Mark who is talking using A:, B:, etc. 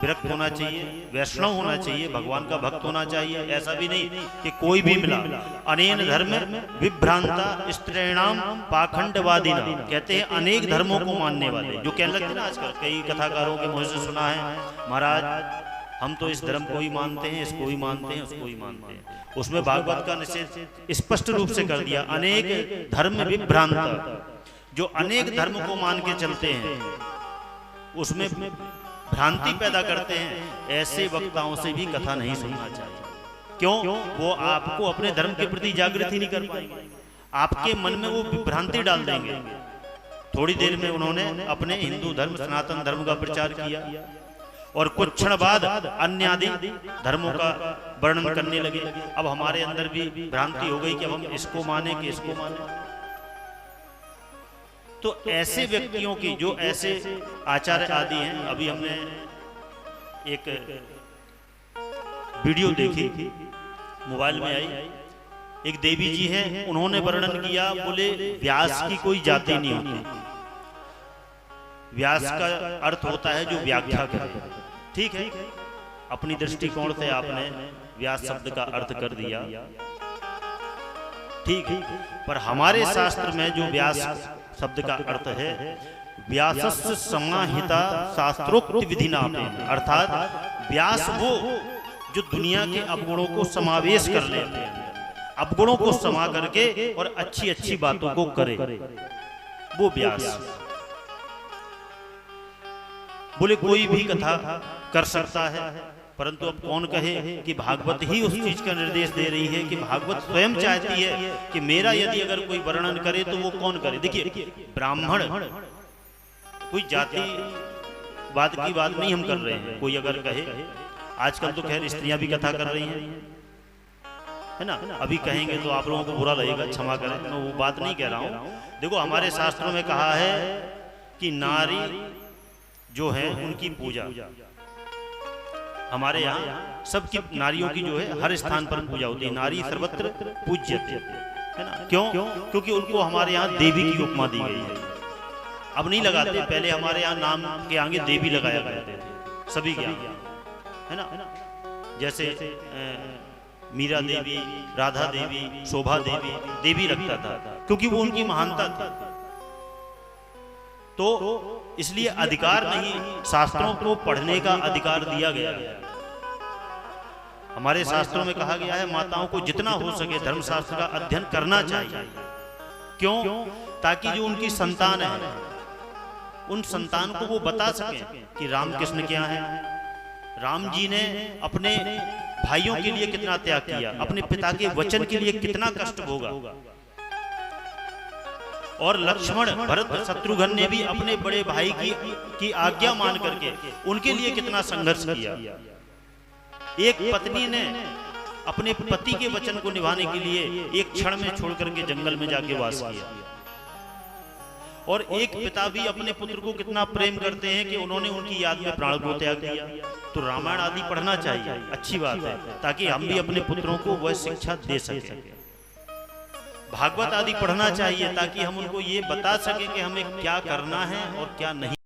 A: विरक्त होना चाहिए, वैष्णव होना चाहिए, भगवान का भक्त होना चाहिए। ऐसा भी नहीं कि कोई भी मिला। अनेन धर्म विभ्रांता स्त्रीणाम पाखंडवादिना, कहते हैं अनेक धर्मों को मानने वाले। जो कहने लगते हैं ना आजकल कई कथाकारों के मुंह से सुना है, महाराज हम तो इस धर्म को ही मानते हैं, इसको ही मानते हैं, उसको ही मानते हैं। उसमें भागवत का निषेध स्पष्ट रूप से कर दिया। अनेक धर्म विभ्रांता, जो अनेक धर्म को मान के चलते हैं, उसमें भ्रांति पैदा करते हैं, ऐसे वक्ताओं से भी कथा नहीं सुनना चाहिए। क्यों? वो आपको अपने धर्म के प्रति जागृत ही नहीं कर पाएंगे, आपके मन में वो भ्रांति डाल देंगे। थोड़ी देर में उन्होंने अपने हिंदू धर्म सनातन धर्म का प्रचार किया और कुछ क्षण बाद अन्य आदि धर्मों का वर्णन करने लगे। अब हमारे अंदर भी भ्रांति हो गई कि अब हम इसको माने कि इसको माने। तो ऐसे व्यक्तियों की, जो ऐसे आचार्य आदि हैं, अभी हमने एक वीडियो देखी मोबाइल में आई, एक देवी जी हैं, उन्होंने वर्णन किया, बोले व्यास की कोई जाति नहीं होती। व्यास का अर्थ होता है जो व्याख्या करे। ठीक है, अपनी दृष्टिकोण से आपने व्यास शब्द का अर्थ कर दिया, ठीक है, पर हमारे शास्त्र में जो व्यास शब्द का अर्थ है, व्यासस्य समाहिता शास्त्रोक्त विधि नामे, अर्थात व्यास वो जो दुनिया के अवगुणों को समावेश कर लेते हैं, अवगुणों को समा करके और अच्छी अच्छी बातों को करे, वो व्यास। बोले कोई भी कथा कर सकता है, परंतु अब कौन कहे कि भागवत ही उस चीज का निर्देश दे रही है कि भागवत स्वयं चाहती है कि मेरा यदि अगर कोई वर्णन करे तो वो कौन करे। देखिए, ब्राह्मण कोई जातिवाद की बात नहीं हम कर रहे हैं। कोई अगर कहे, आजकल तो खैर स्त्रियां भी कथा कर रही हैं, है ना, अभी कहेंगे तो आप लोगों को बुरा लगेगा, क्षमा करें, मैं वो बात नहीं कह रहा हूं। देखो, हमारे शास्त्रों में कहा है कि नारी जो है उनकी पूजा, हमारे यहाँ सबकी नारियों की जो है हर स्थान पर पूजा होती है। नारी सर्वत्र पूज्यते, है ना। क्यों? क्योंकि उनको हमारे यहाँ देवी की उपमा दी गई है। अब नहीं लगाते, पहले हमारे यहाँ नाम के आगे देवी लगाया करते थे सभी के यहाँ, है ना। जैसे मीरा देवी, राधा देवी, शोभा देवी, देवी लगता था क्योंकि वो उनकी महानता थी। तो इसलिए अधिकार नहीं, शास्त्रों को पढ़ने का अधिकार दिया गया है। हमारे शास्त्रों में कहा गया है माताओं को जितना हो सके धर्मशास्त्र का अध्ययन करना चाहिए। क्यों? ताकि जो उनकी संतान है, उन संतान को वो बता सके कि राम कृष्ण क्या है, राम जी ने अपने भाइयों के लिए कितना त्याग किया, अपने पिता के वचन के लिए कितना कष्ट भोगा, और लक्ष्मण भरत शत्रुघ्न ने भी अपने बड़े भाई की आज्ञा मान करके उनके लिए कितना संघर्ष किया। एक पत्नी ने अपने पति के वचन को निभाने के लिए एक क्षण में छोड़ करके जंगल में जाके वास किया, और एक पिता भी अपने पुत्र को कितना प्रेम करते हैं कि उन्होंने उनकी याद में प्राण को त्याग दिया। तो रामायण आदि पढ़ना चाहिए, अच्छी बात है, ताकि हम भी अपने पुत्रों को वह शिक्षा दे सके। भागवत आदि पढ़ना चाहिए ताकि हम उनको ये बता सके कि हमें क्या करना है और क्या नहीं।